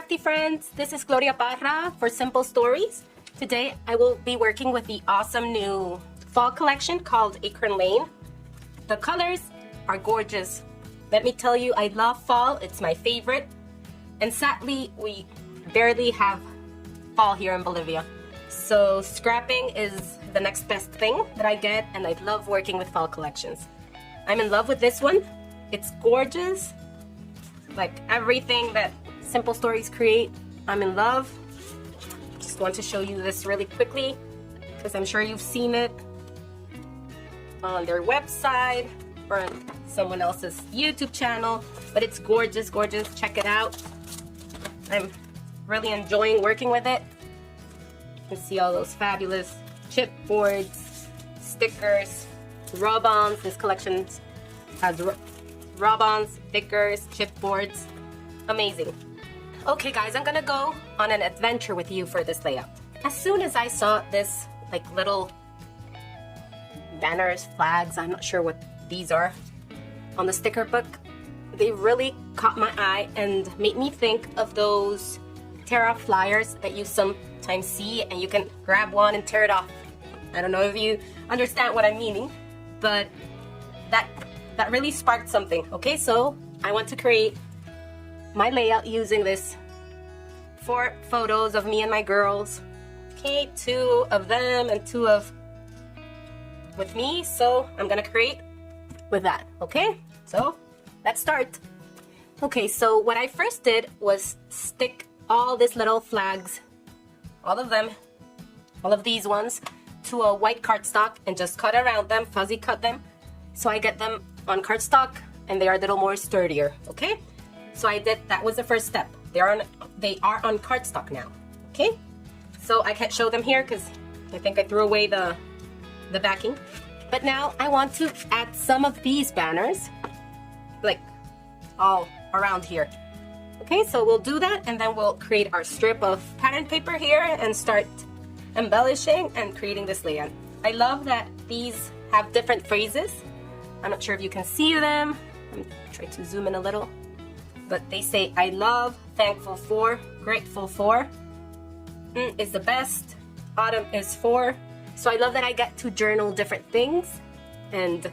crafty friends, this is Gloria Parra for Simple Stories. Today I will be working with the awesome new fall collection called Acorn Lane. The colors are gorgeous. Let me tell you, I love fall, it's my favorite. And sadly, we barely have fall here in Bolivia. So scrapping is the next best thing that I get, and I love working with fall collections. I'm in love with this one. It's gorgeous. Like everything that Simple Stories create, I'm in love. Just want to show you this really quickly because I'm sure you've seen it on their website or on someone else's YouTube channel, but it's gorgeous, gorgeous. Check it out. I'm really enjoying working with it. You can see all those fabulous chipboards, stickers, rub-ons. This collection has rub-ons, stickers, chipboards. Amazing. Okay guys, I'm gonna go on an adventure with you for this layout. As soon as I saw this like little banners, flags, I'm not sure what these are, on the sticker book, they really caught my eye and made me think of those tear off flyers that you sometimes see and you can grab one and tear it off. I don't know if you understand what I'm meaning, but that really sparked something. Okay, so I want to create my layout using this 4 photos of me and my girls. Okay, 2 of them and 2 of with me. So I'm gonna create with that. Okay, so let's start. Okay, so what I first did was stick all these little flags, all of them, all of these ones, to a white cardstock and just cut around them, fuzzy cut them, so I get them on cardstock and they are a little more sturdier. Okay, so I did, that was the first step. They are on cardstock now. Okay, so I can't show them here because I think I threw away the backing. But now I want to add some of these banners, like all around here. Okay, so we'll do that and then we'll create our strip of pattern paper here and start embellishing and creating this layout. I love that these have different phrases. I'm not sure if you can see them. I'm trying to zoom in a little. But they say, I love, thankful for, grateful for, is the best, autumn is for. So I love that I get to journal different things, and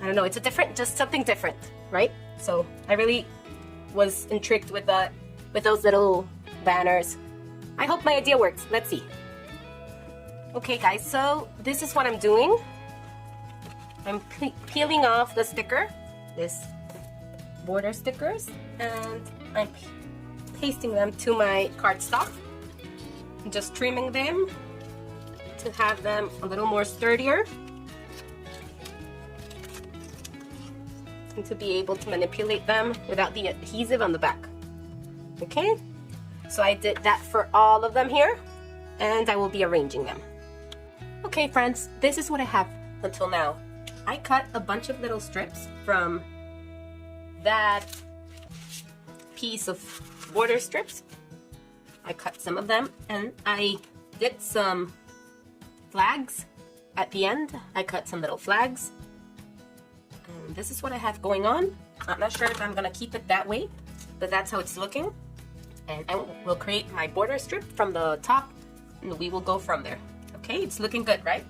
I don't know, it's a different, just something different, right? So I really was intrigued with those little banners. I hope my idea works. Let's see. Okay guys, so this is what I'm doing. I'm peeling off the sticker, this border stickers, and I'm pasting them to my cardstock. I'm just trimming them to have them a little more sturdier and to be able to manipulate them without the adhesive on the back. Okay, so I did that for all of them here, and I will be arranging them. Okay friends, this is what I have until now. I cut a bunch of little strips from that piece of border strips. I cut some of them and I did some flags at the end. I cut some little flags. And this is what I have going on. I'm not sure if I'm gonna keep it that way, but that's how it's looking. And I will create my border strip from the top and we will go from there. Okay, it's looking good, right?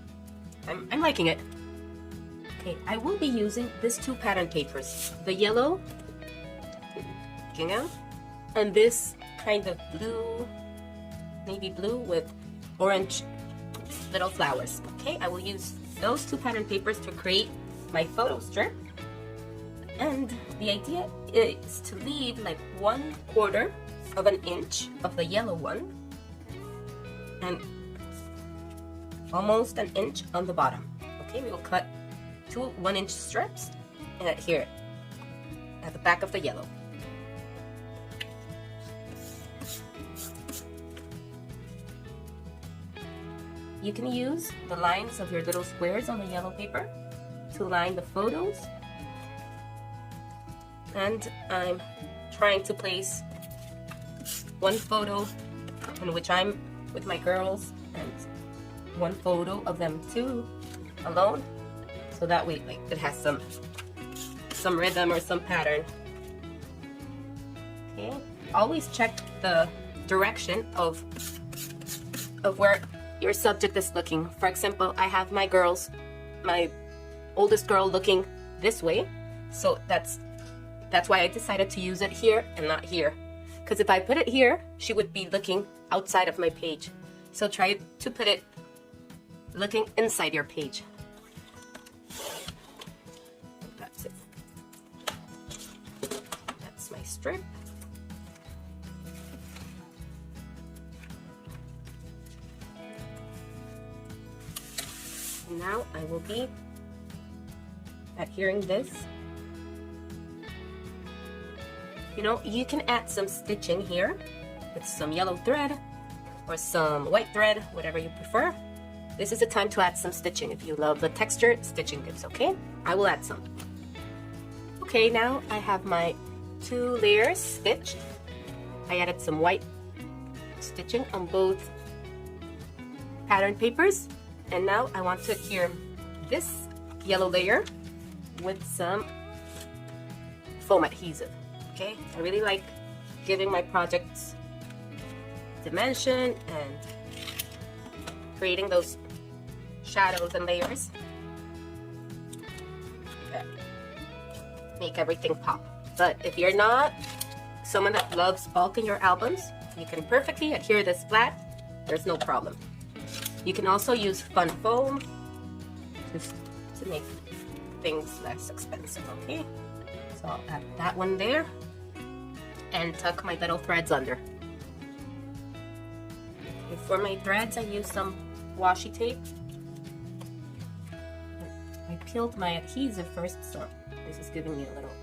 I'm liking it. Okay, I will be using these 2 pattern papers, the yellow gingham and this kind of blue, navy blue with orange little flowers. Okay, I will use those 2 pattern papers to create my photo strip, and the idea is to leave like 1/4 of an inch of the yellow one and almost an inch on the bottom. Okay, we will cut 2 1-inch strips and adhere it at the back of the yellow. You can use the lines of your little squares on the yellow paper to line the photos. And I'm trying to place 1 photo in which I'm with my girls and 1 photo of them too alone. So that way, like, it has some rhythm or some pattern. Okay, always check the direction of where your subject is looking. For example, I have my oldest girl looking this way, so that's why I decided to use it here and not here. Because if I put it here, she would be looking outside of my page. So try to put it looking inside your page. That's it. That's my strip. Now I will be adhering this. You know, you can add some stitching here with some yellow thread or some white thread, whatever you prefer. This is the time to add some stitching if you love the texture stitching gives, okay? I will add some. Okay, now I have my 2 layers stitched. I added some white stitching on both pattern papers. And now I want to adhere this yellow layer with some foam adhesive. Okay, I really like giving my projects dimension and creating those shadows and layers that make everything pop. But if you're not someone that loves bulk in your albums, you can perfectly adhere this flat. There's no problem. You can also use fun foam just to make things less expensive, okay? So I'll add that one there and tuck my little threads under. Okay, for my threads, I use some washi tape. I peeled my adhesive first, so this is giving me a little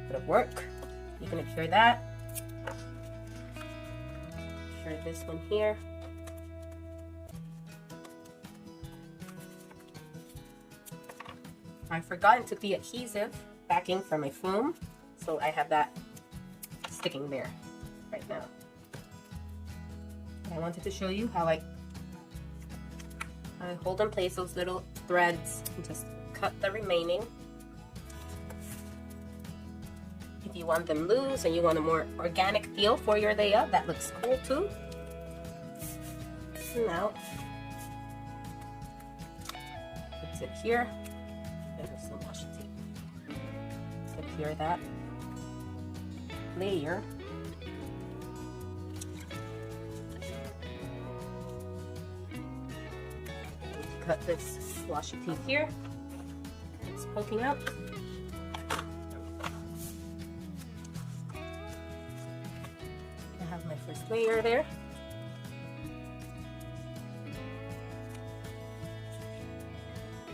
bit of work. You can adhere that. Adhere this one here. I forgot to the adhesive backing for my foam, so I have that sticking there right now. I wanted to show you how I hold in place those little threads and just cut the remaining. If you want them loose and you want a more organic feel for your layout, that looks cool too. So now, puts it here. There's some washi tape. Secure that layer. Cut this washi tape here. It's poking out. I have my first layer there.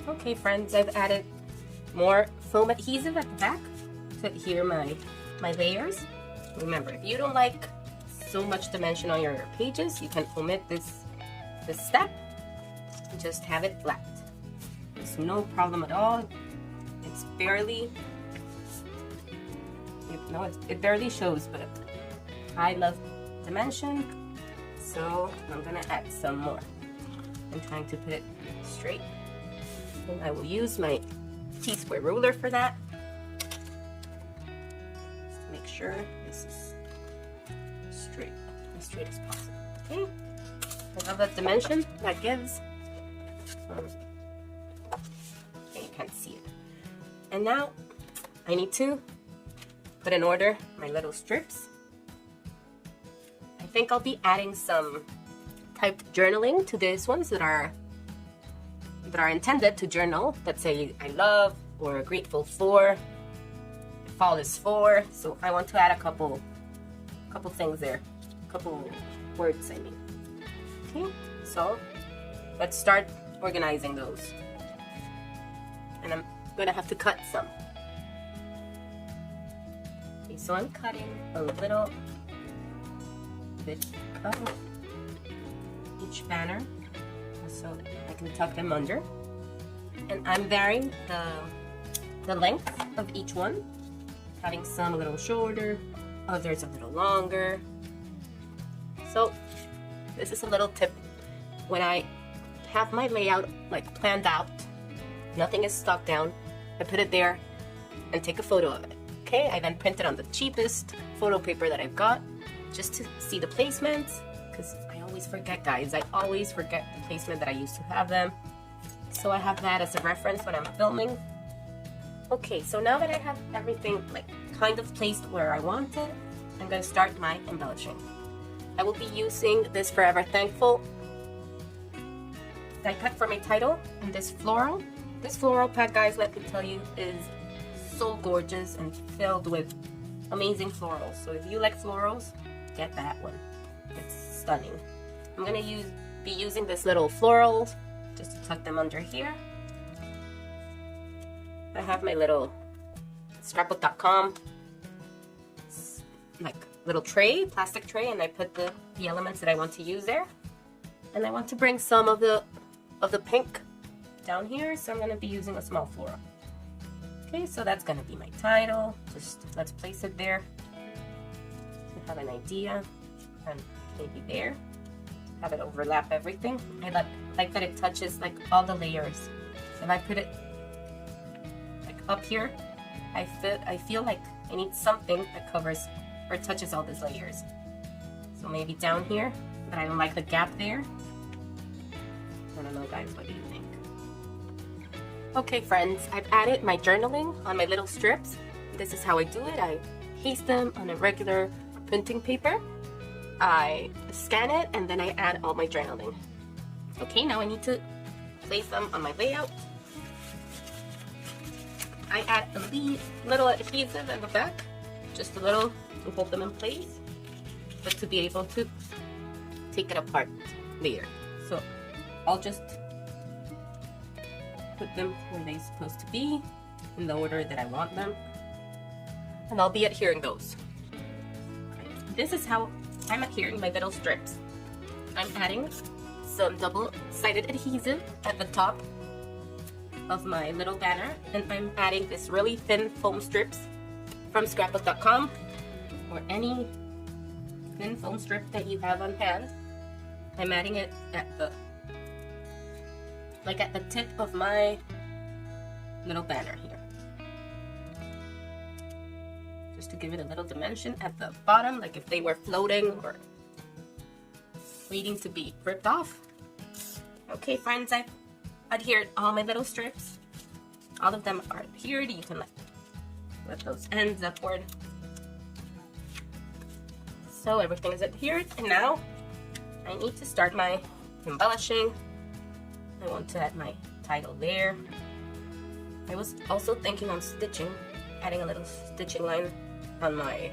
Okay, friends, I've added more foam adhesive at the back to adhere my layers. Remember, if you don't like so much dimension on your pages, you can omit this step and just have it flat. There's no problem at all. It's barely, it barely shows, but I love dimension, so I'm gonna add some more. I'm trying to put it straight. And I will use my T-square ruler for that. Just to make sure this is straight, as straight as possible. Okay. I love that dimension that gives. Okay, you can't see it. And now I need to put in order my little strips. I think I'll be adding some typed journaling to these ones that are intended to journal, that say I love or grateful for, fall is for. So I want to add a couple things there, a couple words I mean. Okay, so let's start organizing those. And I'm gonna have to cut some. Okay, so I'm cutting a little bit of each banner, so I can tuck them under. And I'm varying the length of each one, having some a little shorter, others a little longer. So this is a little tip. When I have my layout like planned out, nothing is stuck down, I put it there and take a photo of it. Okay, I then printed on the cheapest photo paper that I've got just to see the placements, because I always forget, guys. I always forget the placement that I used to have them. So I have that as a reference when I'm filming. Okay, so now that I have everything like kind of placed where I want it, I'm gonna start my embellishing. I will be using this Forever Thankful die cut for my title and this floral. This floral pack, guys, let me tell you, is so gorgeous and filled with amazing florals. So if you like florals, get that one. It's stunning. I'm gonna be using this little floral just to tuck them under here. I have my little Scrapbook.com like little tray, plastic tray, and I put the elements that I want to use there. And I want to bring some of the pink down here, so I'm going to be using a small floral. Okay, so that's going to be my title. Just let's place it there to have an idea, and maybe there. Have it overlap everything. I like that it touches like all the layers. If I put it like up here, I feel like I need something that covers or touches all these layers. So maybe down here, but I don't like the gap there. I don't know, guys, what do you think? Okay, friends, I've added my journaling on my little strips. This is how I do it. I paste them on a regular printing paper. I scan it, and then I add all my journaling. Okay, now I need to place them on my layout. I add a little adhesive in the back, just a little, to hold them in place, but to be able to take it apart later. So I'll just put them where they're supposed to be, in the order that I want them, and I'll be adhering those. This is how I'm adhering my little strips. I'm adding some double-sided adhesive at the top of my little banner, and I'm adding this really thin foam strips from Scrapbook.com, or any thin foam strip that you have on hand. I'm adding it at the tip of my little banner here, just to give it a little dimension at the bottom, like if they were floating or waiting to be ripped off. Okay, friends, I've adhered all my little strips. All of them are adhered. You can let those ends upward. So everything is adhered, and now I need to start my embellishing. I want to add my title there. I was also thinking on stitching, adding a little stitching line on my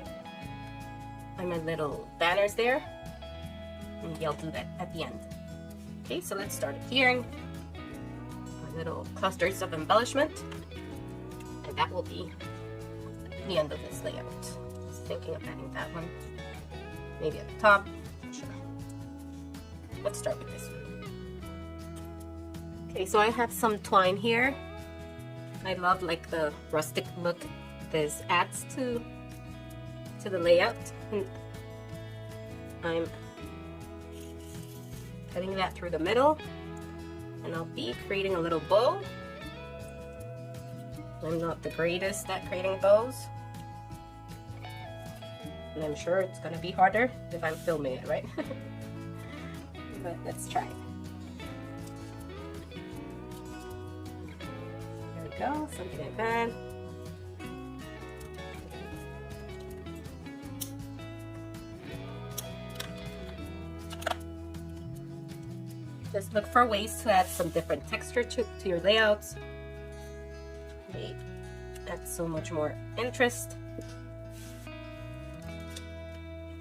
little banners there. Maybe I'll do that at the end. Okay, so let's start adhering my little clusters of embellishment, and that will be the end of this layout. Just thinking of adding that one, maybe at the top. Sure. Let's start with this one. Okay, so I have some twine here. I love like the rustic look this adds to the layout. And I'm cutting that through the middle, and I'll be creating a little bow. I'm not the greatest at creating bows, and I'm sure it's gonna be harder if I'm filming it, right? But let's try it. There we go, something like that. Just look for ways to add some different texture to your layouts. They add so much more interest. I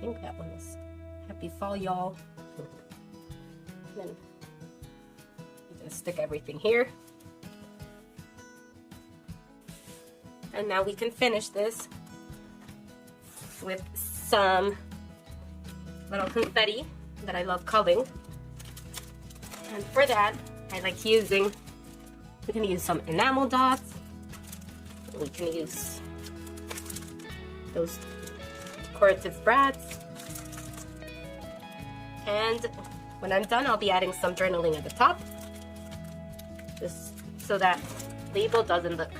think that one is Happy Fall, y'all. Then I'm gonna stick everything here. And now we can finish this with some little confetti that I love culling. And for that, I like using, we can use some enamel dots. We can use those decorative brads. And when I'm done, I'll be adding some journaling at the top, just so that label doesn't look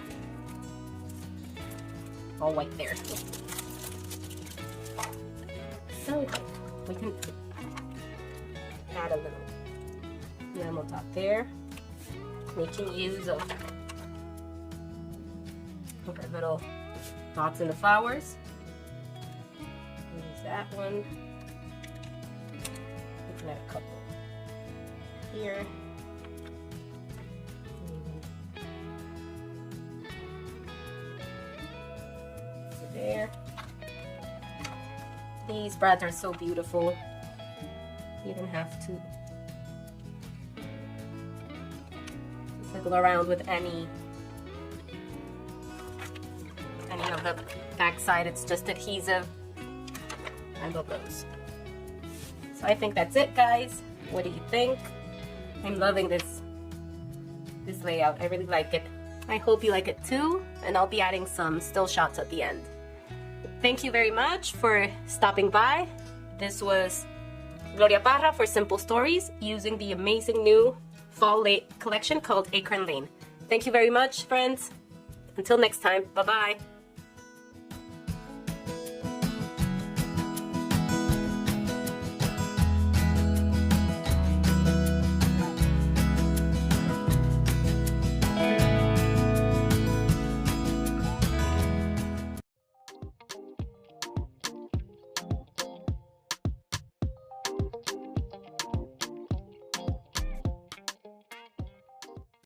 all white there. So we can add a little enamel top there, making use of our little dots in the flowers. Use that one. We can add a couple here. There. These brads are so beautiful. You don't have to fiddle around with any of the backside. It's just adhesive. I love those. So I think that's it, guys. What do you think? I'm loving this layout. I really like it. I hope you like it too, and I'll be adding some still shots at the end. Thank you very much for stopping by. This was Gloria Parra for Simple Stories using the amazing new fall collection called Acorn Lane. Thank you very much, friends. Until next time, bye-bye.